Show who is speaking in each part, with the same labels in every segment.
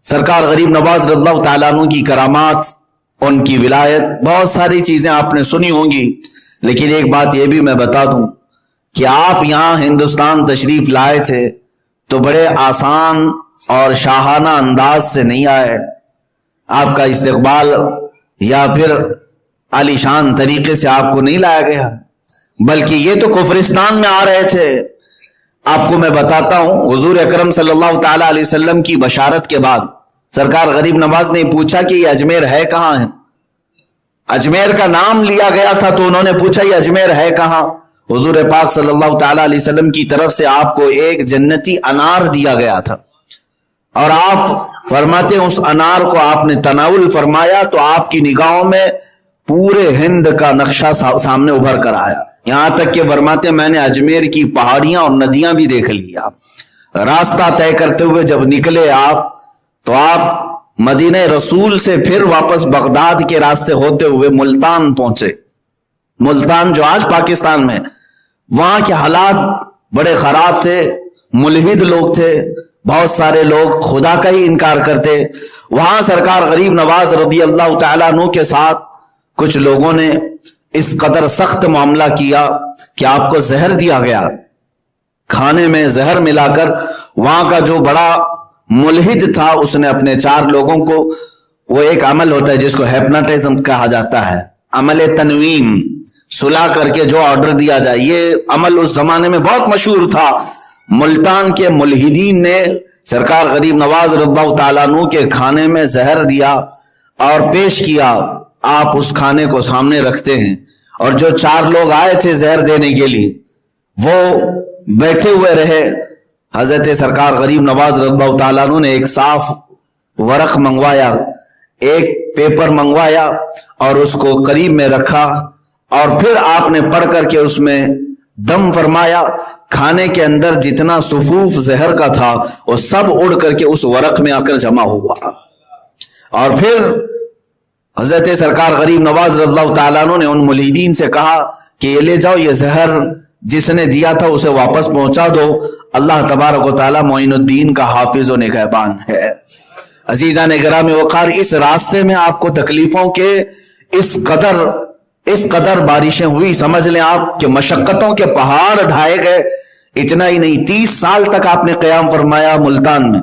Speaker 1: سرکار غریب نواز رضی اللہ تعالیٰ عنہ کی کرامات، ان کی ولایت، بہت ساری چیزیں آپ نے سنی ہوں گی، لیکن ایک بات یہ بھی میں بتا دوں کہ آپ یہاں ہندوستان تشریف لائے تھے تو بڑے آسان اور شاہانہ انداز سے نہیں آئے. آپ کا استقبال یا پھر عالی شان طریقے سے آپ کو نہیں لایا گیا، بلکہ یہ تو کفرستان میں آ رہے تھے. آپ کو میں بتاتا ہوں، حضور اکرم صلی اللہ تعالی علیہ وسلم کی بشارت کے بعد سرکار غریب نواز نے پوچھا کہ یہ اجمیر ہے کہاں ہے. اجمیر کا نام لیا گیا تھا تو انہوں نے پوچھا یہ اجمیر ہے کہاں. حضور پاک صلی اللہ تعالی علیہ وسلم کی طرف سے آپ کو ایک جنتی انار دیا گیا تھا، اور آپ فرماتے ہیں اس انار کو آپ نے تناول فرمایا تو آپ کی نگاہوں میں پورے ہند کا نقشہ سامنے ابھر کر آیا. یہاں تک کہ فرماتے ہیں میں نے اجمیر کی پہاڑیاں اور ندیاں بھی دیکھ لی. آپ راستہ طے کرتے ہوئے جب نکلے آپ تو آپ مدینہ رسول سے پھر واپس بغداد کے راستے ہوتے ہوئے ملتان پہنچے. ملتان جو آج پاکستان میں، وہاں کے حالات بڑے خراب تھے، ملحد لوگ تھے، بہت سارے لوگ خدا کا ہی انکار کرتے. وہاں سرکار غریب نواز رضی اللہ تعالیٰ عنہ کے ساتھ کچھ لوگوں نے اس قدر سخت معاملہ کیا کہ آپ کو زہر دیا گیا. کھانے میں زہر ملا کر وہاں کا جو بڑا ملحد تھا اس نے اپنے 4 لوگوں کو، وہ ایک عمل ہوتا ہے جس کو ہیپناٹزم کہا جاتا ہے، عمل تنویم، سلا کر کے جو آرڈر دیا جائے، یہ عمل اس زمانے میں بہت مشہور تھا. ملتان کے ملحدین نے سرکار غریب نواز رضی اللہ تعالیٰ عنہ کے کھانے میں زہر دیا اور پیش کیا. آپ اس کھانے کو سامنے رکھتے ہیں اور جو 4 لوگ آئے تھے زہر دینے کے لیے وہ بیٹھے ہوئے رہے. حضرت سرکار غریب نواز رضی اللہ تعالیٰ عنہ نے ایک صاف ورق منگوایا، ایک پیپر منگوایا اور اس کو قریب میں رکھا، اور پھر آپ نے پڑھ کر کے اس میں دم فرمایا. کھانے کے اندر جتنا صفوف زہر کا تھا وہ سب اڑ کر کے اس ورق میں آ کر جمع ہوا. اور پھر حضرت سرکار غریب نواز رضی اللہ تعالیٰ عنہ نے ان ملحدین سے کہا کہ یہ لے جاؤ، یہ زہر جس نے دیا تھا اسے واپس پہنچا دو، اللہ تبارک و تعالیٰ معین الدین کا حافظ و نگہبان ہے. عزیزان گرامی وقار، اس راستے میں آپ کو تکلیفوں کے اس قدر بارشیں ہوئی، سمجھ لیں آپ کہ مشقتوں کے پہاڑ ڈھائے گئے. اتنا ہی نہیں، 30 سال تک آپ نے قیام فرمایا ملتان میں،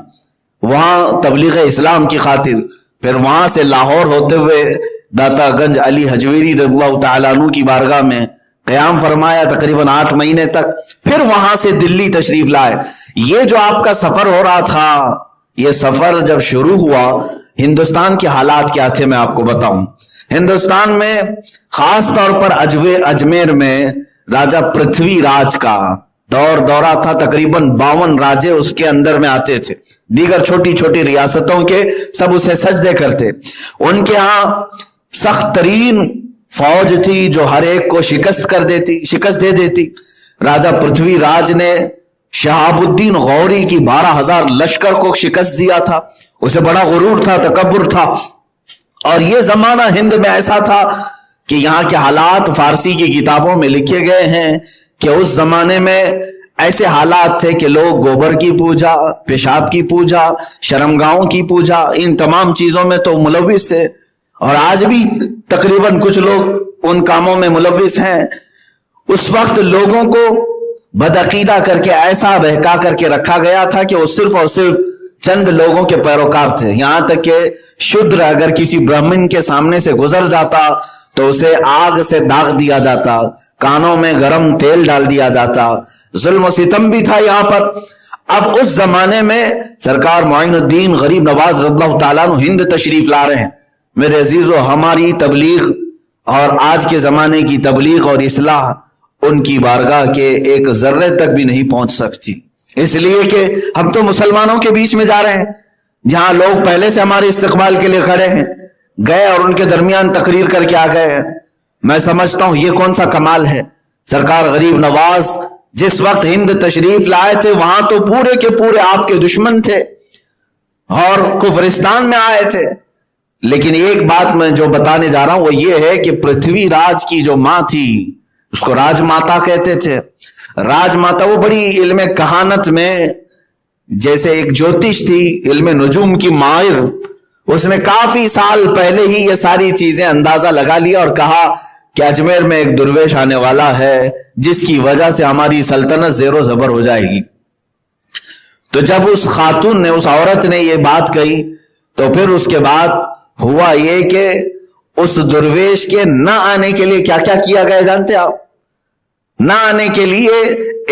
Speaker 1: وہاں تبلیغ اسلام کی خاطر. پھر وہاں سے لاہور ہوتے ہوئے داتا گنج علی حجویری رضی اللہ تعالیٰ عنہ کی بارگاہ میں قیام فرمایا تقریباً 8 مہینے تک. پھر وہاں سے دلی تشریف لائے. یہ جو آپ کا سفر ہو رہا تھا، یہ سفر جب شروع ہوا، ہندوستان کے حالات کیا تھے میں آپ کو بتاؤں. ہندوستان میں خاص طور پر اجمیر میں راجہ پرتھوی راج کا دورہ تھا. تقریباً 52 راجے اس کے اندر میں آتے تھے، دیگر چھوٹی چھوٹی ریاستوں کے سب اسے سجدے کرتے. ان کے ہاں سخت ترین فوج تھی جو ہر ایک کو شکست دے دیتی. راجہ پرتھوی راج نے شہاب الدین غوری کی 12,000 لشکر کو شکست دیا تھا. اسے بڑا غرور تھا، تکبر تھا. اور یہ زمانہ ہند میں ایسا تھا کہ یہاں کے حالات فارسی کی کتابوں میں لکھے گئے ہیں کہ اس زمانے میں ایسے حالات تھے کہ لوگ گوبر کی پوجا، پیشاب کی پوجا، شرمگاہوں کی پوجا، ان تمام چیزوں میں تو ملوث ہے، اور آج بھی تقریباً کچھ لوگ ان کاموں میں ملوث ہیں. اس وقت لوگوں کو بدعقیدہ کر کے ایسا بہکا کر کے رکھا گیا تھا کہ وہ صرف اور صرف چند لوگوں کے پیروکار تھے. یہاں تک کہ شودر اگر کسی برہمن کے سامنے سے گزر جاتا تو اسے آگ سے داغ دیا جاتا، کانوں میں گرم تیل ڈال دیا جاتا. ظلم و ستم بھی تھا یہاں پر. اب اس زمانے میں سرکار معین الدین غریب نواز رضی اللہ تعالیٰ عنہ ہند تشریف لا رہے ہیں. میرے عزیزو، ہماری تبلیغ اور آج کے زمانے کی تبلیغ اور اصلاح ان کی بارگاہ کے ایک ذرے تک بھی نہیں پہنچ سکتی، اس لیے کہ ہم تو مسلمانوں کے بیچ میں جا رہے ہیں جہاں لوگ پہلے سے ہمارے استقبال کے لیے کھڑے ہیں، گئے اور ان کے درمیان تقریر کر کے آ گئے ہیں. میں سمجھتا ہوں یہ کون سا کمال ہے. سرکار غریب نواز جس وقت ہند تشریف لائے تھے وہاں تو پورے کے پورے آپ کے دشمن تھے اور کفرستان میں آئے تھے. لیکن ایک بات میں جو بتانے جا رہا ہوں وہ یہ ہے کہ پرتھوی راج کی جو ماں تھی اس کو راج ماتا کہتے تھے. راج ماتا وہ بڑی علم کہانت میں जैसे एक ज्योतिष थी, इल्म नुजूम की माहिर, उसने काफी साल पहले ही ये सारी चीजें अंदाजा लगा लिया और कहा कि अजमेर में एक दुर्वेश आने वाला है जिसकी वजह से हमारी सल्तनत ज़ेरो ज़बर हो जाएगी। तो जब उस खातून ने, उस औरत ने ये बात कही, तो फिर उसके बाद हुआ ये कि उस दुर्वेश के न आने के लिए क्या क्या किया गया जानते आप? न आने के लिए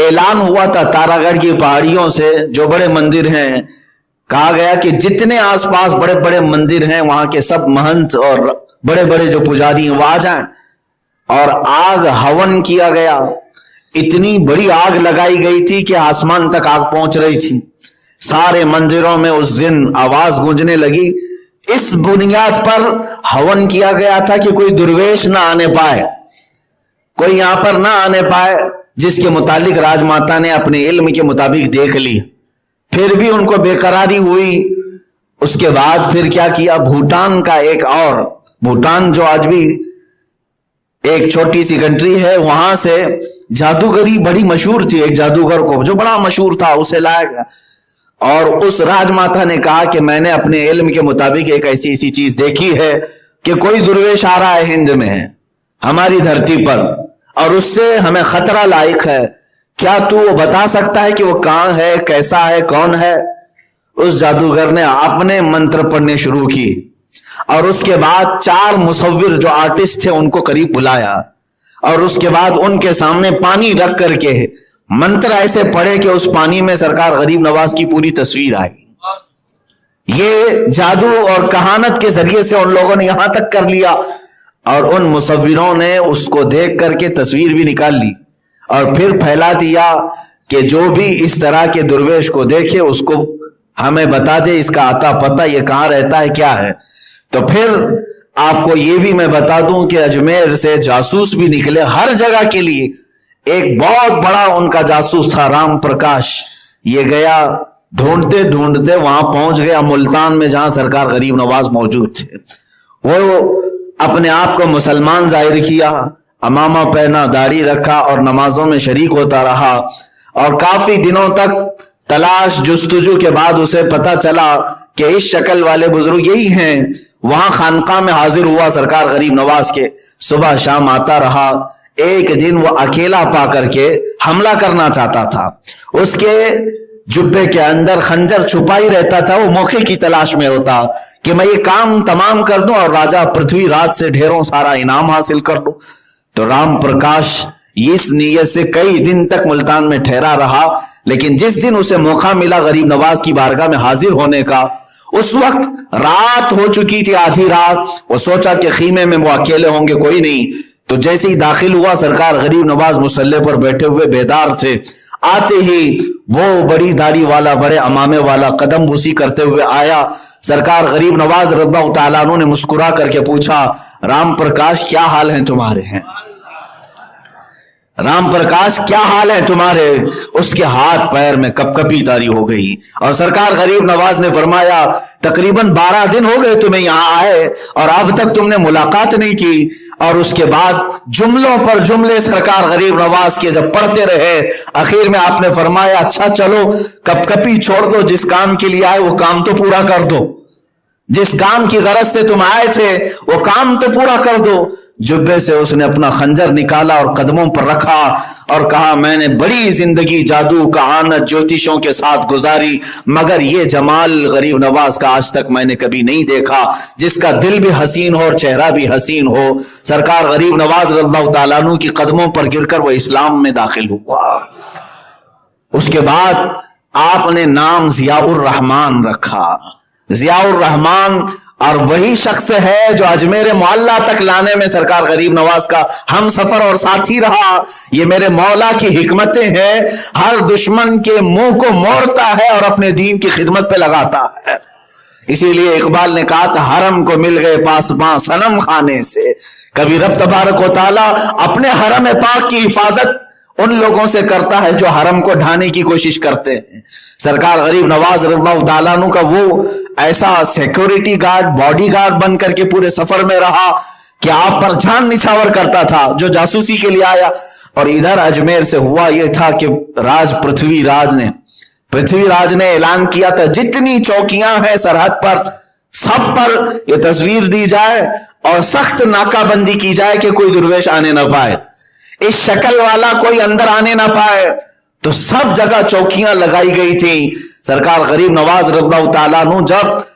Speaker 1: ऐलान हुआ था तारागढ़ की पहाड़ियों से, जो बड़े मंदिर हैं, कहा गया कि जितने आसपास बड़े बड़े मंदिर हैं वहां के सब महंत और बड़े बड़े जो पुजारी हैं वो आ जाएं, और आग हवन किया गया। इतनी बड़ी आग लगाई गई थी कि आसमान तक आग पहुंच रही थी। सारे मंदिरों में उस दिन आवाज गूंजने लगी। इस बुनियाद पर हवन किया गया था कि कोई दुर्वेश ना आने पाए, कोई यहां पर ना आने पाए, जिसके मुतालिक राजमाता ने अपने इल्म के मुताबिक देख ली। फिर भी उनको बेकरारी हुई। उसके बाद फिर क्या किया, भूटान का एक और, भूटान जो आज भी एक छोटी सी कंट्री है, वहां से जादूगरी बड़ी मशहूर थी। एक जादूगर को जो बड़ा मशहूर था उसे लाया गया, और उस राजमाता ने कहा कि मैंने अपने इल्म के मुताबिक एक ऐसी ऐसी चीज देखी है कि कोई दुर्वेश आ रहा है हिंद में, हमारी धरती पर, और उससे हमें खतरा लायक है। क्या तू वो बता सकता है कि वो कहां है, कैसा है, कौन है? उस जादूगर ने अपने मंत्र पढ़ने शुरू की, और उसके बाद 4 मुसव्विर जो आर्टिस्ट थे उनको करीब बुलाया, और उसके बाद उनके सामने पानी रख करके मंत्र ऐसे पढ़े कि उस पानी में सरकार गरीब नवाज की पूरी तस्वीर आई। ये जादू और कहानत के जरिए से उन लोगों ने यहां तक कर लिया, और उन मुसव्विरों ने उसको देख करके तस्वीर भी निकाल ली और फिर फैला दिया कि जो भी इस तरह के दुर्वेश को देखे उसको हमें बता दे, इसका आता पता, ये कहां रहता है, क्या है। तो फिर आपको ये भी मैं बता दूं कि अजमेर से जासूस भी निकले हर जगह के लिए। एक बहुत बड़ा उनका जासूस था राम प्रकाश, ये गया ढूंढते ढूंढते वहां पहुंच गया मुल्तान में, जहां सरकार गरीब नवाज मौजूद थे। वो अपने आप को मुसलमान जाहिर किया, अमामा पहना, दाढ़ी रखा और नमाजों में शरीक होता रहा, और काफी दिनों तक तलाश जुस्तजू के बाद उसे पता चला कि इस शक्ल वाले बुजुर्ग यही हैं। वहां खानकाह में हाजिर हुआ सरकार गरीब नवाज के, सुबह शाम आता रहा। एक दिन वो अकेला पा करके हमला करना चाहता था, उसके जुब्बे के अंदर खंजर छुपा ही रहता था। वो मौके की तलाश में होता कि मैं ये काम तमाम कर दूं और राजा पृथ्वीराज से ढेरों सारा इनाम हासिल कर लूं। तो राम प्रकाश इस नीयत से कई दिन तक मुल्तान में ठहरा रहा, लेकिन जिस दिन उसे मौका मिला गरीब नवाज की बारगाह में हाजिर होने का, उस वक्त रात हो चुकी थी, आधी रात। वो सोचा कि खीमे में वो अकेले होंगे, कोई नहीं। तो जैसे ही दाखिल हुआ, सरकार गरीब नवाज मुसल्ले पर बैठे हुए बेदार थे। आते ही वो बड़ी दाढ़ी वाला, बड़े अमामे वाला कदम बूसी करते हुए आया। सरकार गरीब नवाज रज़ियल्लाहु ताला अन्हु ने मुस्कुरा करके पूछा, राम प्रकाश क्या हाल है तुम्हारे? हैं राम प्रकाश क्या हाल है तुम्हारे? उसके हाथ पैर में कपकपी तारी हो गई, और सरकार गरीब नवाज ने फरमाया, तकरीबन 12 दिन हो गए तुम्हें यहां आए और अब तक तुमने मुलाकात नहीं की। और उसके बाद जुमलों पर जुमले सरकार गरीब नवाज के जब पढ़ते रहे, आखिर में आपने फरमाया, अच्छा चलो कपकपी छोड़ दो, जिस काम के लिए आए वो काम तो पूरा कर दो, जिस काम की गरज से तुम आए थे वो काम तो पूरा कर दो। जुब्बे से उसने अपना खंजर निकाला और कदमों पर रखा और कहा, मैंने बड़ी जिंदगी जादू, कहानत, ज्योतिषों के साथ गुजारी, मगर ये जमाल गरीब नवाज का आज तक मैंने कभी नहीं देखा, जिसका दिल भी हसीन हो और चेहरा भी हसीन हो। सरकार गरीब नवाज रज़ियल्लाहु ताला अन्हु की कदमों पर गिरकर वो इस्लाम में दाखिल हुआ। उसके बाद आपने नाम जियाउर रहमान रखा। जियाउर रहमान, और वही शख्स है जो अजमेर मोहल्ला तक लाने में सरकार गरीब नवाज का हम सफर और साथी रहा। ये मेरे मौला की हिकमतें हैं, हर दुश्मन के मुंह को मोड़ता है और अपने दीन की खिदमत पे लगाता है। इसीलिए इकबाल ने कहा था, हरम को मिल गए पासबां सनम खाने से। कभी रब तबारक व तआला अपने हरम पाक की हिफाजत उन लोगों से करता है जो हरम को ढाने की कोशिश करते हैं। सरकार गरीब नवाज रज़ियल्लाहु ताला अन्हु का वो ऐसा सिक्योरिटी गार्ड, बॉडी गार्ड बन करके पूरे सफर में रहा कि आप पर जान निछावर करता था जो जासूसी के लिए आया। और इधर अजमेर से हुआ यह था कि राज पृथ्वीराज ने पृथ्वीराज ने ऐलान किया था जितनी चौकियां हैं सरहद पर सब पर यह तस्वीर दी जाए और सख्त नाकाबंदी की जाए कि कोई दुर्वेश आने ना पाए, इस शक्ल वाला कोई अंदर आने ना पाए। तो सब जगह चौकियां लगाई गई थी। सरकार गरीब नवाज रज़ियल्लाहु ताला अन्हु जब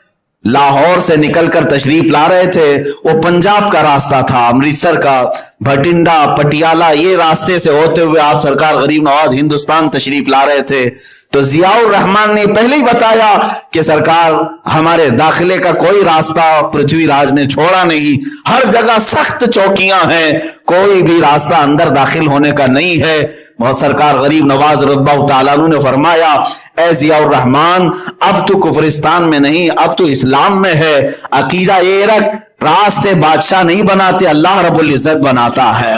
Speaker 1: लाहौर से निकलकर तशरीफ ला रहे थे, वो पंजाब का रास्ता था, अमृतसर का, भटिंडा, पटियाला, ये रास्ते से होते हुए आप सरकार गरीब नवाज हिंदुस्तान तशरीफ ला रहे थे। तो जियाउर रहमान ने पहले ही बताया कि सरकार हमारे दाखिले का कोई रास्ता पृथ्वीराज ने छोड़ा नहीं, हर जगह सख्त चौकियां हैं, कोई भी रास्ता अंदर दाखिल होने का नहीं है। बहुत सरकार गरीब नवाज रज़ियल्लाहु ताला अन्हु ने फरमाया, ए जियाउर रहमान, अब तो कुफरिस्तान में नहीं, अब तो इस्लाम में है। अकीदा ये रख, रास्ते बादशाह नहीं बनाते, अल्लाह रब्बुल इज्जत बनाता है।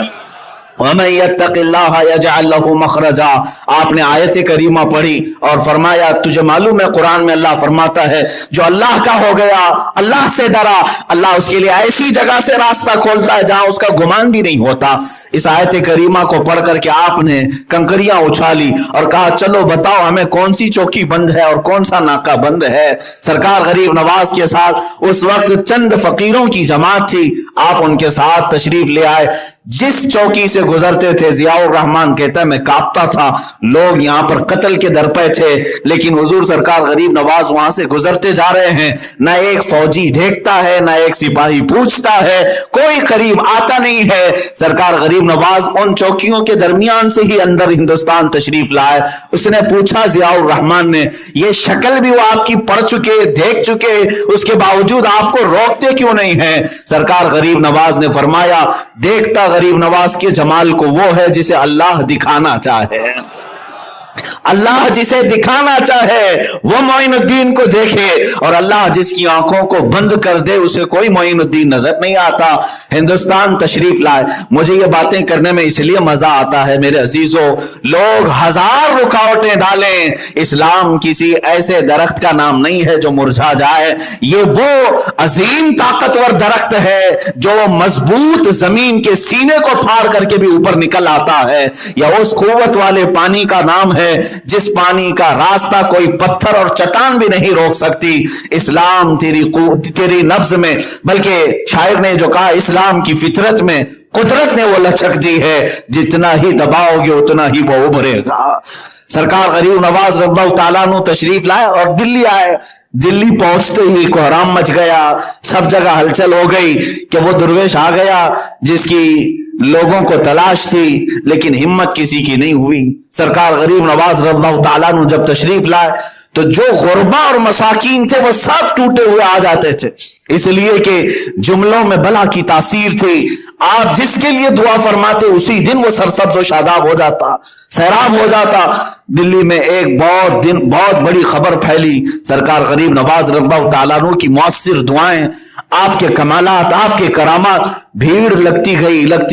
Speaker 1: वमन यत्तकिल्लाह यजअल लहू मखरजा, आपने आयत करीमा पढ़ी और फरमाया, तुझे मालूम है कुरान में अल्लाह फरमाता है जो अल्लाह का हो गया, अल्लाह से डरा, अल्लाह उसके लिए ऐसी जगह से रास्ता खोलता है जहां उसका गुमान भी नहीं होता। इस आयत करीमा को पढ़ करके आपने कंकरियां उछाली और कहा, चलो बताओ हमें कौन सी चौकी बंद है और कौन सा नाका बंद है। सरकार गरीब नवाज के साथ उस वक्त चंद फकीरों की जमात थी, आप उनके साथ तशरीफ ले आए। जिस चौकी से गुजरते थे जियाउर रहमान कहता है मैं कांपता था, लोग यहां पर कत्ल के दर पे थे, लेकिन हुजूर सरकार गरीब नवाज वहां से गुजरते जा रहे हैं, ना एक फौजी देखता है, ना एक सिपाही पूछता है, कोई करीब आता नहीं है। सरकार गरीब नवाज उन चौकियों के दरमियान से ही अंदर हिंदुस्तान तशरीफ लाए। उसने पूछा जियाउर रहमान ने, ये शक्ल भी वो आपकी पढ़ चुके, देख चुके, उसके बावजूद आपको रोकते क्यों नहीं है? सरकार गरीब नवाज ने फरमाया, देखता गरीब नवाज के जमाल को वो है जिसे अल्लाह दिखाना चाहे। अल्लाह जिसे दिखाना चाहे वो मोइनुद्दीन को देखे, और अल्लाह जिसकी आंखों को बंद कर दे उसे कोई मोइनुद्दीन नजर नहीं आता। हिंदुस्तान तशरीफ लाए। मुझे ये बातें करने में इसलिए मजा आता है मेरे अजीजों, लोग हजार रुकावटें डालें, इस्लाम किसी ऐसे दरख्त का नाम नहीं है जो मुरझा जाए। ये वो अजीम ताकतवर दरख्त है जो मजबूत जमीन के सीने को फाड़ करके भी ऊपर निकल आता है, या उस कुव्वत वाले पानी का नाम है जिस पानी का रास्ता कोई पत्थर और चट्टान भी नहीं रोक सकती। इस्लाम तेरी नब्ज में, बल्कि शायर ने जो कहा, इस्लाम की फितरत में कुदरत ने वो लचक दी है, जितना ही दबाओगे उतना ही वो उभरेगा। सरकार गरीब नवाज रज़ियल्लाहु ताला अन्हु तशरीफ लाए और दिल्ली आए। दिल्ली पहुंचते ही कोहराम मच गया, सब जगह हलचल हो गई कि वो दुर्वेश आ गया जिसकी लोगों को तलाश थी, लेकिन हिम्मत किसी की नहीं हुई। सरकार गरीब नवाज रज़ियल्लाहु ताला अन्हु जब तशरीफ लाए तो जो गुरबा और मसाकीन थे वो सब टूटे हुए आ जाते थे, इसलिए कि जुमलों में बला की तासीर थी। आप जिसके लिए दुआ फरमाते उसी दिन वो सरसब्ज और शादाब हो जाता, सैराब हो जाता। दिल्ली में एक बहुत बड़ी खबर फैली, सरकार गरीब नवाज रज़ियल्लाहु ताला अन्हु की मुअस्सिर दुआएं, आपके कमालात, आपके करामात, भीड़ लगती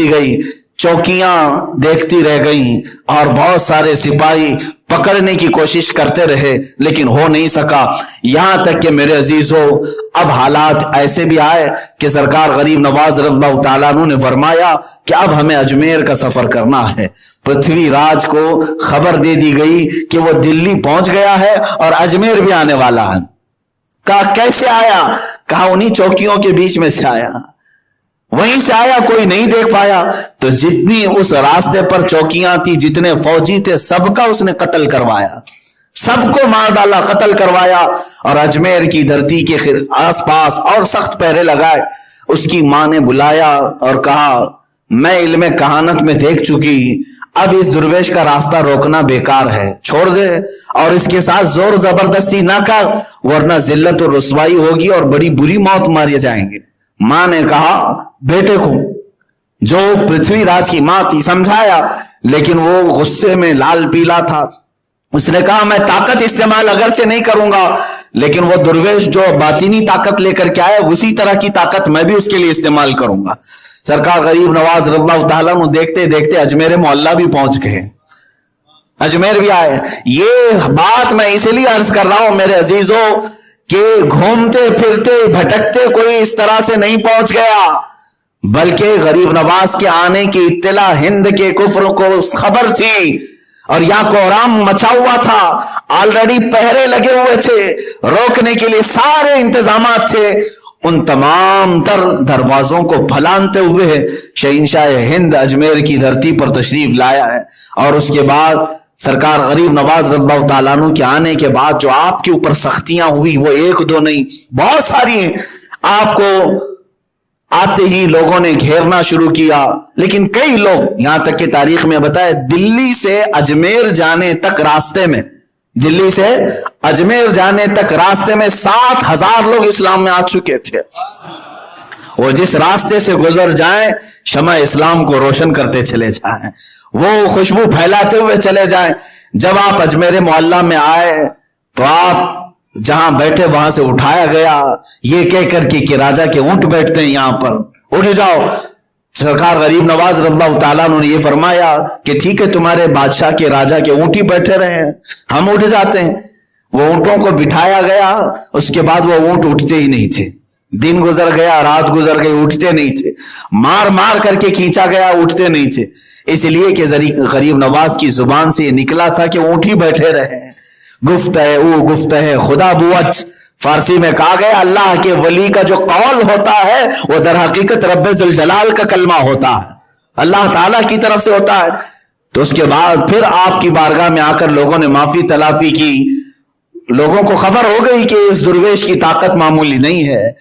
Speaker 1: गई, चौकियां देखती रह गई और बहुत सारे सिपाही पकड़ने की कोशिश करते रहे, लेकिन हो नहीं सका। यहां तक कि मेरे अजीजों, अब हालात ऐसे भी आए कि सरकार गरीब नवाज रज़ियल्लाहु ताला अन्हु ने फरमाया कि अब हमें अजमेर का सफर करना है। पृथ्वीराज को खबर दे दी गई कि वो दिल्ली पहुंच गया है और अजमेर भी आने वाला है। कहा कैसे आया? कहा उन्हीं चौकियों के बीच में से आया, वहीं से आया, कोई नहीं देख पाया। तो जितनी उस रास्ते पर चौकियां थी, जितने फौजी थे, सबका उसने कत्ल करवाया, सबको मार डाला, कत्ल करवाया, और अजमेर की धरती के आसपास और सख्त पहरे लगाए। उसकी मां ने बुलाया और कहा, मैं इल्मे कहानत में देख चुकी, अब इस दुर्वेश का रास्ता रोकना बेकार है, छोड़ दे और इसके साथ जोर जबरदस्ती ना कर, वरना जिल्लत और रुसवाई होगी और बड़ी बुरी मौत मारे जाएंगे। मां ने कहा, बेटे को, जो पृथ्वीराज की मां थी, समझाया, लेकिन वो गुस्से में लाल पीला था। उसने कहा, मैं ताकत इस्तेमाल अगर से नहीं करूंगा, लेकिन वो दुर्वेश जो बातिनी ताकत लेकर के आया, उसी तरह की ताकत मैं भी उसके लिए इस्तेमाल करूंगा। सरकार गरीब नवाज रज़ियल्लाहु ताला अन्हु देखते देखते अजमेर मोहल्ला भी पहुंच गए, अजमेर भी आए। ये बात मैं इसलिए अर्ज कर रहा हूं मेरे अजीजों कि घूमते फिरते भटकते कोई इस तरह से नहीं पहुंच गया, बल्कि गरीब नवाज के आने की इत्तला हिंद के कुफ्र को खबर थी। और यहाँ कोहराम मचा हुआ था, ऑलरेडी पहरे लगे हुए थे, रोकने के लिए सारे इंतजाम थे। उन तमाम तर दरवाजों को फलानते हुए शहंशाह हिंद अजमेर की धरती पर तशरीफ लाया है। और उसके बाद सरकार गरीब नवाज रज़ियल्लाहु ताला अन्हु के आने के बाद जो आपके ऊपर सख्तियां हुई वो एक दो नहीं, बहुत सारी हैं। आपको आते ही लोगों ने घेरना शुरू किया, लेकिन कई लोग, यहां तक कि तारीख में बताया, दिल्ली से अजमेर जाने तक रास्ते में, दिल्ली से अजमेर जाने तक रास्ते में 7,000 लोग इस्लाम में आ चुके थे। वो जिस रास्ते से गुजर जाएं, शमा इस्लाम को रोशन करते चले जाएं, वो खुशबू फैलाते हुए चले जाएं। जब आप अजमेर मोहल्ला में आए तो आप जहां बैठे वहां से उठाया गया, ये कह करके कि राजा के ऊंट बैठते हैं यहां पर, उठ जाओ। सरकार गरीब नवाज रज़ियल्लाहु ताला अन्हु ने ये फरमाया कि ठीक है, तुम्हारे बादशाह के राजा के ऊंट ही बैठे रहे हैं, हम उठ जाते हैं। वो ऊंटों को बिठाया गया, उसके बाद वो ऊंट उठते ही नहीं थे। दिन गुजर गया, रात गुजर गई, उठते नहीं थे। मार मार करके खींचा गया, उठते नहीं थे। इसलिए कि गरीब नवाज की जुबान से निकला था कि ऊंट ही बैठे रहे। गुफ्त है वो गुफ्त है खुदा बुअत, फारसी में कहा गया अल्लाह के वली का जो कौल होता है वो दर हकीकत रब्बे जुल जलाल का कलमा होता है, अल्लाह ताला की तरफ से होता है। तो उसके बाद फिर आपकी बारगाह में आकर लोगों ने माफी तलाफी की। लोगों को खबर हो गई कि इस दुर्वेश की ताकत मामूली नहीं है,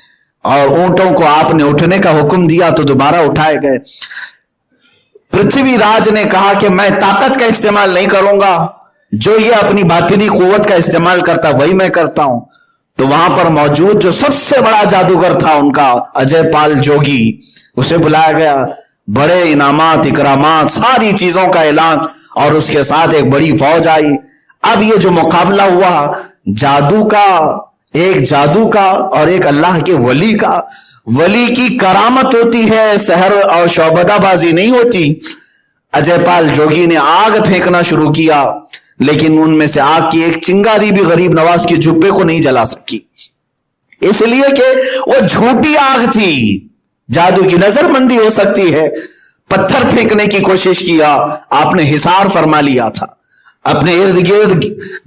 Speaker 1: और ऊंटों को आपने उठने का हुक्म दिया तो दोबारा उठाए गए। पृथ्वीराज ने कहा कि मैं ताकत का इस्तेमाल नहीं करूंगा, जो ये अपनी बातिनी कुव्वत का इस्तेमाल करता वही मैं करता हूं। तो वहां पर मौजूद जो सबसे बड़ा जादूगर था उनका, अजय पाल जोगी, उसे बुलाया गया। बड़े इनामात, इकरामात, सारी चीजों का ऐलान, और उसके साथ एक बड़ी फौज आई। अब ये जो मुकाबला हुआ, जादू का और एक अल्लाह के वली का। वली की करामत होती है, सहर और शौबदाबाजी नहीं होती। अजय पाल जोगी ने आग फेंकना शुरू किया, लेकिन उनमें से आग की एक चिंगारी भी गरीब नवाज के जुब्बे को नहीं जला सकी, इसलिए कि वो झूठी आग थी। जादू की नजरबंदी हो सकती है। पत्थर फेंकने की कोशिश किया, आपने हिसार फरमा लिया था, अपने इर्द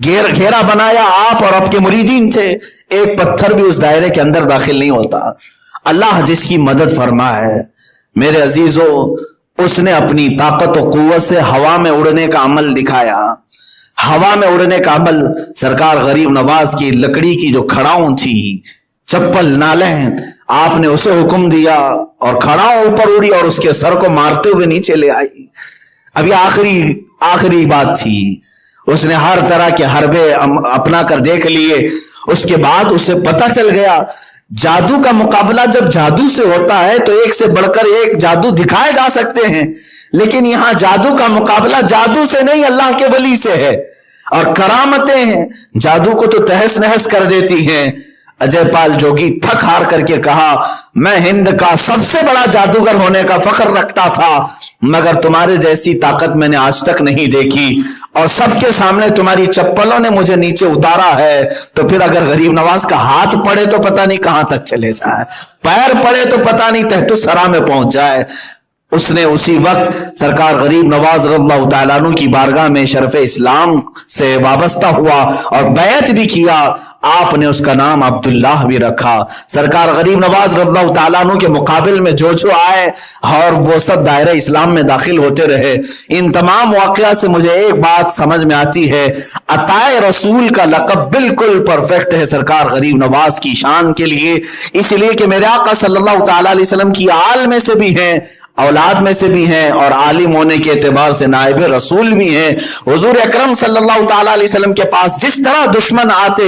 Speaker 1: गिर्द घेरा बनाया। आप और आपके मुरीदीन थे, एक पत्थर भी उस दायरे के अंदर दाखिल नहीं होता। अल्लाह जिसकी मदद फरमा है मेरे अजीजों, उसने अपनी ताकत और कुव्वत से हवा में उड़ने का अमल दिखाया। हवा में उड़ने का अमल, सरकार गरीब नवाज की लकड़ी की जो खड़ाऊं थी, चप्पल नालें, आपने उसे हुक्म दिया और खड़ाऊं ऊपर उड़ी और उसके सर को मारते हुए नीचे ले आई। अब ये आखिरी बात थी। उसने हर तरह के हरबे अपना कर देख लिए। उसके बाद उसे पता चल गया जादू का मुकाबला जब जादू से होता है तो एक से बढ़कर एक जादू दिखाए जा सकते हैं, लेकिन यहां जादू का मुकाबला जादू से नहीं अल्लाह के वली से है। और करामतें हैं, जादू को तो तहस नहस कर देती हैं। अजय पाल जोगी थक हार करके कहा, मैं हिंद का सबसे बड़ा जादूगर होने का फख्र रखता था, मगर तुम्हारे जैसी ताकत मैंने आज तक नहीं देखी, और सबके सामने तुम्हारी चप्पलों ने मुझे नीचे उतारा है। तो फिर अगर गरीब नवाज का हाथ पड़े तो पता नहीं कहां तक चले जाए, पैर पड़े तो पता नहीं तहतो सरा में पहुंच जाए। उसने उसी वक्त सरकार गरीब नवाज रज़ियल्लाहु ताला अन्हु की बारगाह में शरफ इस्लाम से वाबस्ता हुआ और बैत भी किया। आपने उसका नाम अब्दुल्लाह भी रखा। सरकार गरीब नवाज रज़ियल्लाहु ताला अन्हु के मुकाबिल में जो जो आए और वो सब दायरा इस्लाम में दाखिल होते रहे। इन तमाम वाक़या से मुझे एक बात समझ में आती है, अताए रसूल का लक़ब बिल्कुल परफेक्ट है सरकार गरीब नवाज की शान के लिए, इसलिए कि मेरे आका सल्लल्लाहु ताला अलैहि वसल्लम की आल में से भी हैं, औलाद में से भी हैं, और आलिम होने के एतबार से नायब रसूल भी हैं। हुजूर अकरम सल्लल्लाहु ताला अलैहि वसल्लम के पास जिस तरह दुश्मन आते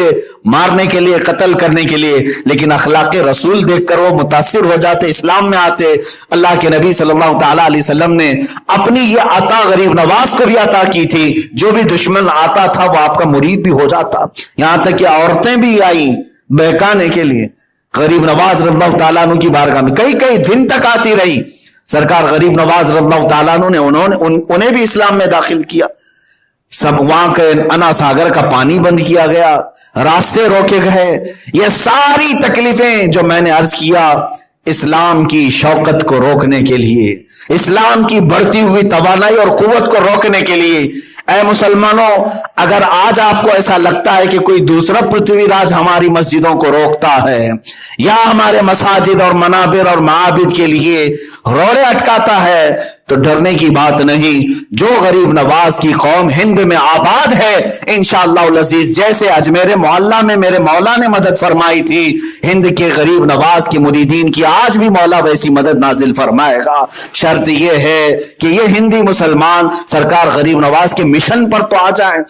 Speaker 1: मारने के लिए, कत्ल करने के लिए, लेकिन अखलाक़े रसूल देखकर वो मुतासिर हो जाते, इस्लाम में आते। अल्लाह के नबी सल्लल्लाहु ताला अलैहि वसल्लम ने अपनी ये अता गरीब नवाज को भी अता की थी। जो भी दुश्मन आता था वो आपका मुरीद भी हो जाता। यहां तक कि औरतें भी आई बहकाने के लिए गरीब नवाज रज़ियल्लाहु ताला अन्हु की बारगाह में, कई कई दिन तक आती रही। सरकार गरीब नवाज रज़ियल्लाहु ताला अन्हु ने उन्हें भी इस्लाम में दाखिल किया। सब वहां के अना सागर का पानी बंद किया गया, रास्ते रोके गए। ये सारी तकलीफें जो मैंने अर्ज किया, इस्लाम की शौकत को रोकने के लिए, इस्लाम की बढ़ती हुई तवानाई और कुव्वत को रोकने के लिए। ऐ मुसलमानों, अगर आज आपको ऐसा लगता है कि कोई दूसरा पृथ्वीराज हमारी मस्जिदों को रोकता है या हमारे मसाजिद और मनाबिर और माबिद के लिए रोड़े अटकाता है, तो डरने की बात नहीं। जो गरीब नवाज की कौम हिंद में आबाद है, इंशाअल्लाह अज़ीज, जैसे अजमेर मोहल्ला में मेरे मौला ने मदद फरमाई थी, हिंद के गरीब नवाज के मुरीदीन की आज भी मौला वैसी मदद नाजिल फरमाएगा। शर्त यह है कि ये हिंदी मुसलमान सरकार गरीब नवाज के मिशन पर तो आ जाए,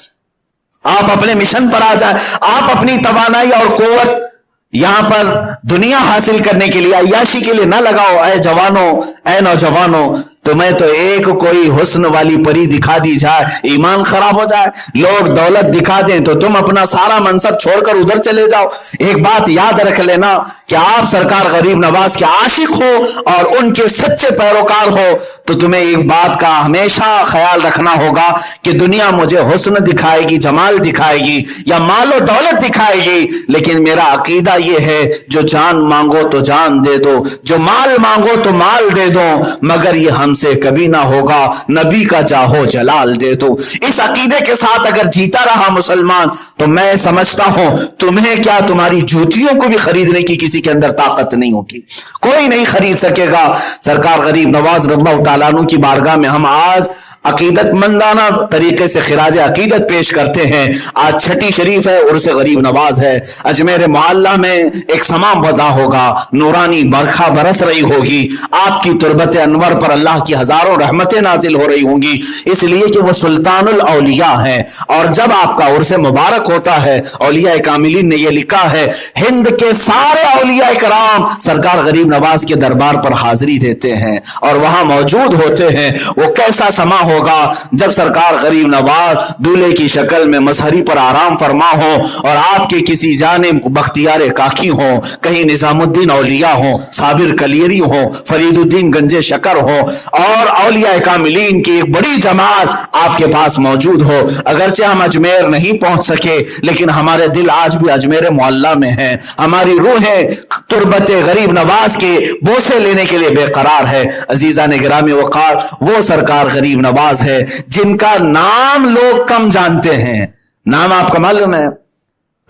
Speaker 1: आप अपने मिशन पर आ जाए, आप अपनी तवानाई और कुव्वत यहां पर दुनिया हासिल करने के लिए, अय्याशी के लिए ना लगाओ। ऐ जवानों, ऐ नौजवानों, तुम्हें तो एक कोई हुस्न वाली परी दिखा दी जाए, ईमान खराब हो जाए, लोग दौलत दिखा दें तो तुम अपना सारा मनसब छोड़कर उधर चले जाओ। एक बात याद रख लेना कि आप सरकार गरीब नवाज के आशिक हो और उनके सच्चे पैरोकार हो, तो तुम्हें एक बात का हमेशा ख्याल रखना होगा कि दुनिया मुझे हुस्न दिखाएगी, जमाल दिखाएगी या मालो दौलत दिखाएगी, लेकिन मेरा अकीदा यह है, जो जान मांगो तो जान दे दो, जो माल मांगो तो माल दे दो, मगर ये हमसे कभी ना होगा, नबी का जाहो जलाल दे दो। इस अकीदे के साथ अगर जीता रहा मुसलमान, तो मैं समझता हूं तुम्हें क्या, तुम्हारी जूतियों को भी खरीदने की किसी के अंदर ताकत नहीं होगी, कोई नहीं खरीद सकेगा। सरकार गरीब नवाज रज़ियल्लाहु तआला अन्हु की बारगाह में हम आज अकीदतमंदाना तरीके से खिराज अकीदत पेश करते हैं। आज छठी शरीफ है, उर्स गरीब नवाज है। अजमेर मोहल्ला में एक समा बदा होगा, नूरानी बरखा बरस रही होगी, आपकी तुरबत अनवर पर अल्लाह की हजारों रहमतें नाजिल हो रही होंगी, इसलिए कि वो सुल्तानुल औलिया है। और जब आपका उर्स मुबारक होता है, औलिया कामिलीन ने यह लिखा है, हिंद के सारे औलिया कराम सरकार गरीब नवाज के दरबार पर हाजिरी देते हैं और वहां मौजूद होते हैं। वो कैसा समा होगा जब सरकार गरीब नवाज दूल्हे की शक्ल में मजहरी पर आराम फरमा हो और आपके किसी जानिब बख्तियार काकी हो, कहीं निजामुद्दीन औलिया हो, साबिर कलियरी हो, फरीदुद्दीन गंजे शकर हो और औलिया कामिलीन की एक बड़ी जमात आपके पास मौजूद हो। अगरचे हम अजमेर नहीं पहुंच सके, लेकिन हमारे दिल आज भी अजमेर मोहल्ला में है, हमारी रूहें तुरबत गरीब नवाज के बोसे लेने के लिए बेकरार है। अजीजा ने गिरामी वकार, वो सरकार गरीब नवाज है जिनका नाम लोग कम जानते हैं। नाम आपका मालूम है,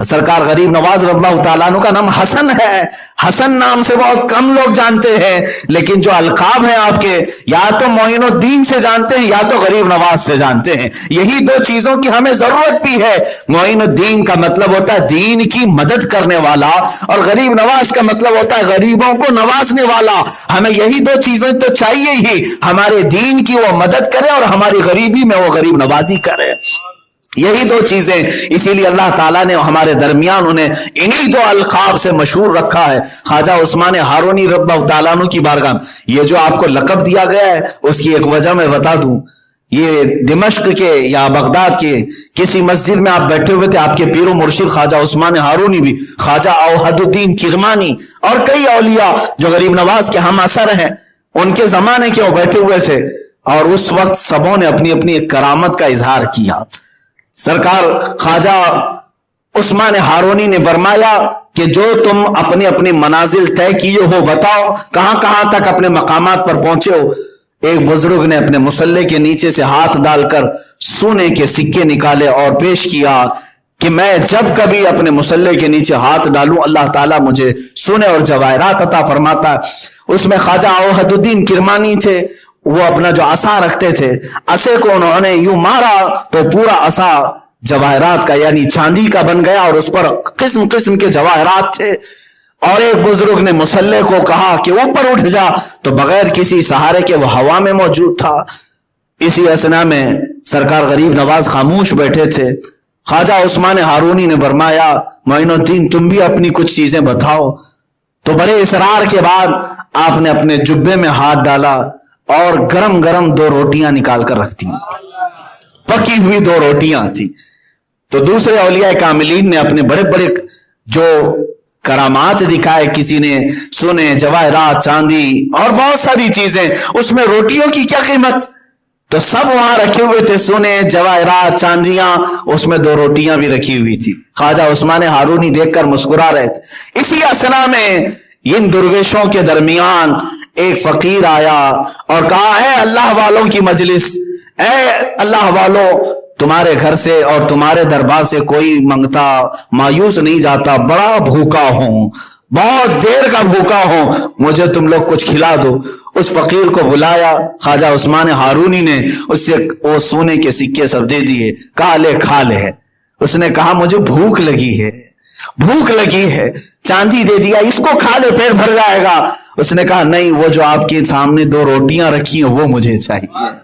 Speaker 1: सरकार गरीब नवाज रज़ियल्लाहु तआला अन्हु का नाम हसन है। हसन नाम से बहुत कम लोग जानते हैं, लेकिन जो अलकाब है आपके, या तो मोइनुद्दीन से जानते हैं या तो गरीब नवाज से जानते हैं। यही दो चीजों की हमें जरूरत भी है। मोइनुद्दीन का मतलब होता है दीन की मदद करने वाला, और गरीब नवाज का मतलब होता है गरीबों को नवाजने वाला। हमें यही दो चीजें तो चाहिए ही, हमारे दीन की वो मदद करे और हमारी गरीबी में वो गरीब नवाजी करे, यही दो चीजें। इसीलिए अल्लाह ताला ने हमारे दरमियान उन्हें इन्हीं दो अलकाब से मशहूर रखा है। ख्वाजा उस्मान हारूनी रज़ियल्लाहु तआला अन्हु की बारगाह ये जो आपको लक़ब दिया गया है, उसकी एक वजह मैं बता दूं। ये दिमश्क के या बगदाद के किसी मस्जिद में आप बैठे हुए थे, आपके पीरो मुर्शिद ख्वाजा उस्मान हारूनी भी, ख्वाजा औहदुद्दीन किरमानी और कई औलिया जो गरीब नवाज के हम असर हैं, उनके जमाने के वो बैठे हुए थे और उस वक्त सबों ने अपनी अपनी एक करामत का इजहार किया। सरकार ख्वाजा उस्मान हारूनी ने फरमाया कि जो तुम अपनी अपनी मनाजिल तय किए हो, बताओ कहां कहां तक अपने मकामात पर पहुंचे हो। एक बुजुर्ग ने अपने मुसल्ले के नीचे से हाथ डालकर सोने के सिक्के निकाले और पेश किया कि मैं जब कभी अपने मुसल्ले के नीचे हाथ डालूं, अल्लाह ताला मुझे सोने और जवाहरात अता फरमाता है। उसमें ख्वाजा औहदुद्दीन किरमानी थे, वो अपना जो असा रखते थे, असे को उन्होंने यूं मारा तो पूरा असा जवाहरात का यानी चांदी का बन गया और उस पर किस्म किस्म के जवाहरात थे। और एक बुजुर्ग ने मुसल्ले को कहा कि ऊपर उठ जा, तो बगैर किसी सहारे के वो हवा में मौजूद था। इसी असना में सरकार गरीब नवाज खामोश बैठे थे। ख्वाजा उस्मान हारूनी ने फरमाया, मोइनुद्दीन तुम भी अपनी कुछ चीजें बताओ। तो बड़े इसरार के बाद आपने अपने जुब्बे में हाथ डाला और गरम गरम दो रोटियां निकाल कर रख दी, पकी हुई दो रोटियां थी। तो दूसरे औलिया कामिलीन ने अपने बड़े बड़े जो करामात दिखाए, किसी ने सोने, जवाहरात, चांदी और बहुत सारी चीजें, उसमें रोटियों की क्या कीमत, तो सब वहां रखे हुए थे, सोने, जवाहरात, चांदियां, उसमें दो रोटियां भी रखी हुई थी। ख्वाजा उस्मान हारूनी देखकर मुस्कुरा रहे थे। इसी असना में इन दुर्वेशों के दरमियान एक फकीर आया और कहा, ऐ अल्लाह वालों की मजलिस, ऐ अल्लाह वालों, तुम्हारे घर से और तुम्हारे दरबार से कोई मंगता मायूस नहीं जाता, बड़ा भूखा हूं, बहुत देर का भूखा हूं, मुझे तुम लोग कुछ खिला दो। उस फकीर को बुलाया, ख्वाजा उस्मान हारूनी ने उससे वो सोने के सिक्के सब दे दिए, कहा ले खा ले। उसने कहा मुझे भूख लगी है, भूख लगी है, चांदी दे दिया, इसको खा ले पेट भर जाएगा। उसने कहा नहीं, वो जो आपके सामने 2 रोटियां रखी हैं वो मुझे चाहिए।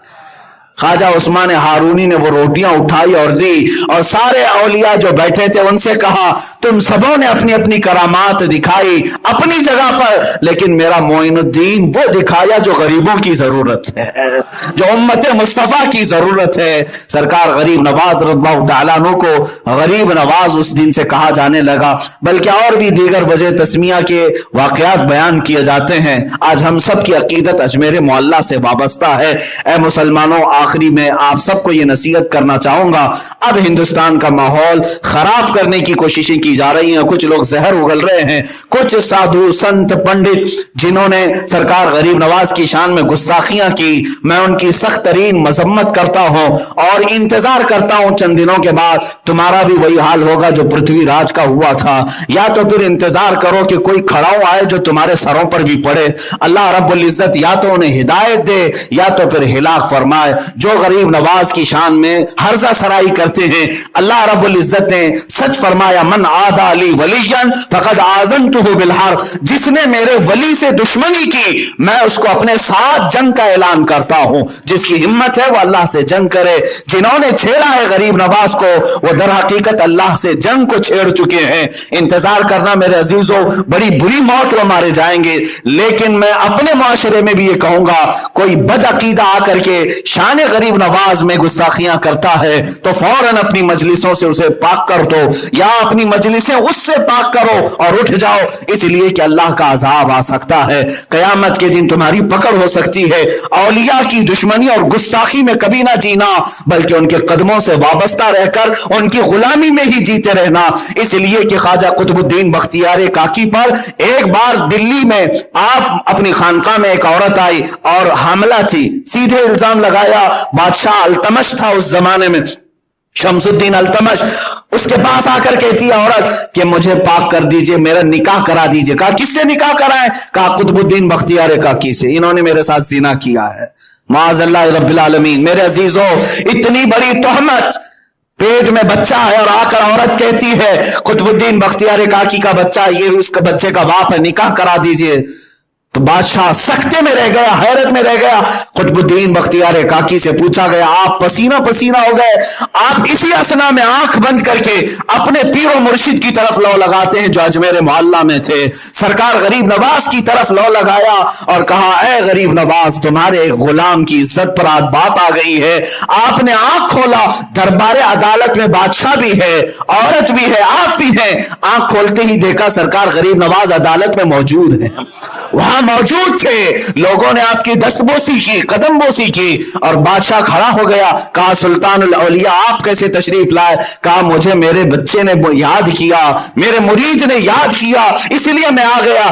Speaker 1: ख्वाजा उस्मान हारूनी ने वो रोटियां उठाई और दी, और सारे औलिया जो बैठे थे उनसे कहा, तुम सबों ने अपनी अपनी करामात दिखाई अपनी जगह पर, लेकिन मेरा मोइनुद्दीन वो दिखाया जो गरीबों की जरूरत है, जो उम्मत मुस्तफा की जरूरत है। सरकार गरीब नवाज रज़ियल्लाहु तआला अन्हु को गरीब नवाज उस दिन से कहा जाने लगा, बल्कि और भी दीगर वजह तस्मिया के वाकयात बयान किए जाते हैं। आज हम सब की अकीदत अजमेर मुअल्ला से वाबस्ता है। ए मुसलमानों, आखिरी में आप सबको ये नसीहत करना चाहूंगा, अब हिंदुस्तान का माहौल खराब करने की कोशिशें की जा रही हैं, कुछ लोग जहर उगल रहे हैं, कुछ साधु संत पंडित जिन्होंने सरकार गरीब नवाज की शान में गुस्ताखियां की, मैं उनकी सख्त तरीन मजम्मत करता हूं और इंतजार करता हूं चंद दिनों के बाद तुम्हारा भी वही हाल होगा जो पृथ्वीराज का हुआ था, या तो फिर इंतजार करो कि कोई खड़ाऊ आए जो तुम्हारे सरों पर भी पड़े। अल्लाह रब्बुल इज्जत या तो उन्हें हिदायत दे या तो फिर हिलाक फरमाए। जो गरीब नवाज की शान में हर्जा सराई करते हैं, अल्लाह रब्बुल इज्जत ने सच फरमाया, मन आदा अली वलियन फकद आज़नतुहु बिल हर्ब, जिसने मेरे वली से दुश्मनी की मैं उसको अपने साथ जंग का ऐलान करता हूं। जिसकी हिम्मत है वो अल्लाह से जंग करे। जिन्होंने छेड़ा है गरीब नवाज को वो दर हकीकत अल्लाह से जंग को छेड़ चुके हैं। इंतजार करना मेरे अजीजों, बड़ी बुरी मौत वो मारे जाएंगे। लेकिन मैं अपने मुआशरे में भी ये कहूंगा, कोई बदअकीदा आकर के शान गरीब नवाज में गुस्ताखियां करता है तो फौरन अपनी मजलिसों से उसे पाक कर दो, या अपनी मजलिसें उससे पाक करो और उठ जाओ, इसलिए कि अल्लाह का अजाब आ सकता है। कयामत के दिन तुम्हारी पकड़ हो सकती है। औलिया की दुश्मनी और गुस्ताखी में कभी ना जीना, बल्कि उनके कदमों से वाबस्ता रहकर उनकी गुलामी में ही जीते रहना। इसलिए कि ख्वाजा कुतुबुद्दीन बख्तियार काकी पर एक बार दिल्ली में आप अपनी खानका में एक औरत आई और हमला थी, सीधे इल्जाम लगाया, बादशाह अल्तमश था उस जमाने में, शमसुद्दीन अल्तमश, उसके पास आकर कहती है औरत कि मुझे पाक कर दीजिए, मेरा निकाह करा दीजिए। कहा किससे निकाह कराएं? कहा कुतुबुद्दीन बख्तियार काकी से, इन्होंने मेरे साथ जिना किया है। माअज़ल्लाह रब्बिल आलमीन। मेरे अजीजों, इतनी बड़ी तोहमत, पेट में बच्चा है और आकर औरत कहती है कुतुबुद्दीन बख्तियार काकी का बच्चा, ये उसके बच्चे का बाप है, निकाह करा दीजिए। तो बादशाह सख्ते में रह गया, हैरत में रह गया। कुतुबुद्दीन बख्तियार काकी से पूछा गया, आप पसीना पसीना हो गए, आप इसी असना में आंख बंद करके अपने पीरो मुर्शिद की तरफ लौ लगाते हैं जो अजमेर मोहल्ला में थे। सरकार गरीब नवाज की तरफ लौ लगाया और कहा, ऐ गरीब नवाज, तुम्हारे एक गुलाम की इज्जत पर आज बात आ गई है। आपने आंख खोला, दरबार अदालत में बादशाह भी है, औरत भी है, आप भी हैं। आंख खोलते ही देखा सरकार गरीब नवाज अदालत में मौजूद है, वहां मौजूद थे। लोगों ने आपकी दस्तबोसी की, कदमबोसी की, और बादशाह खड़ा हो गया। कहा, सुल्तानुल औलिया आप कैसे तशरीफ लाए? कहा, मुझे मेरे बच्चे ने याद किया, मेरे मुरीद ने याद किया, इसलिए मैं आ गया।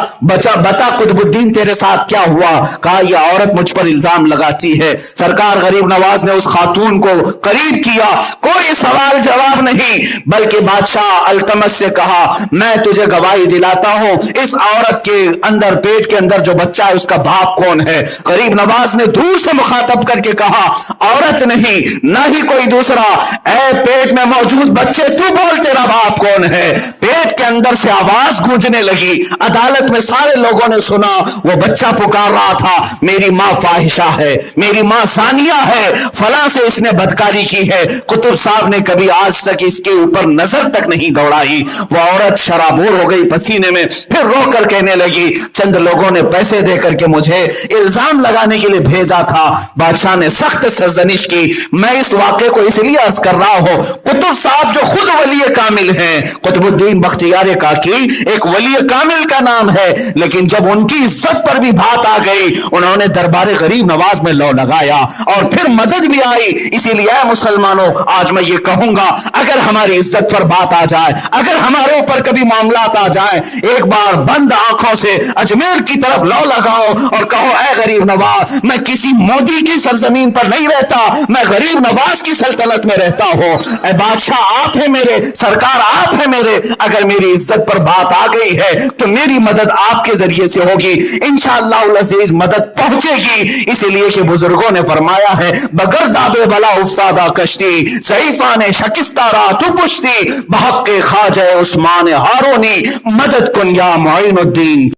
Speaker 1: बता कुतुबुद्दीन तेरे साथ क्या हुआ? कहा, यह औरत मुझ पर इल्जाम लगाती है। सरकार गरीब नवाज ने उस खातून को करीब किया, कोई सवाल जवाब नहीं, बल्कि बादशाह अल्तमश से कहा, मैं तुझे गवाही दिलाता हूं, इस औरत के अंदर, पेट के अंदर जो बच्चा है उसका बाप कौन है? गरीब नवाज ने दूर से मुखातब करके कहा, औरत नहीं, ना ही कोई दूसरा, ऐ पेट में मौजूद बच्चे, तू बोल तेरा बाप कौन है? पेट के अंदर से आवाज गूंजने लगी। अदालत में सारे लोगों ने सुना, वो बच्चा पुकार रहा था, मेरी मां फाहिशा है, मेरी मां सानिया है, फला से इसने बदकारी की है। कुतुब साहब ने कभी आज तक इसके ऊपर नजर तक नहीं दौड़ाई। वो औरत शराबोर हो गई पसीने में, फिर रोकर कहने लगी, चंद लोगों ने पैसे दे करके मुझे इल्जाम लगाने के लिए भेजा था। बादशाह ने सख्त सरजनिश की। मैं इस वाक़े को इसलिए अर्ज कर रहा हूं, कुतुब साहब जो खुद वली कामिल हैं, कुतुबुद्दीन बख्तियार काकी एक वली कामिल का नाम है, लेकिन जब उनकी इज्जत पर भी बात आ गई, उन्होंने दरबार गरीब नवाज में लौ लगाया और फिर मदद भी आई। इसीलिए मुसलमानों, आज मैं ये कहूंगा, अगर हमारी इज्जत पर बात आ जाए, अगर हमारे ऊपर कभी मामलात आ जाए, एक बार बंद आंखों से अजमेर की तरफ लौ लगाओ और कहो, ऐ गरीब नवाज, मैं किसी मोदी की सरजमीन पर नहीं रहता, मैं गरीब नवाज की सल्तनत में रहता हूं। ऐ बादशाह आप है मेरे, सरकार आप है मेरे, अगर मेरी इज्जत पर बात आ गई है तो मेरी मदद आपके जरिए से होगी, इंशाअल्लाह अज़ीज मदद पहुंचेगी। इसलिए कि बुजुर्गों ने फरमाया है, बगर दाबे बला उफ्तादा कश्ती, ज़ईफ़ा ने शकिस्तारा तू पुश्ती, बहक़ ख़ाजा उस्मान हारूनी, मदद कुन या मुईनुद्दीन।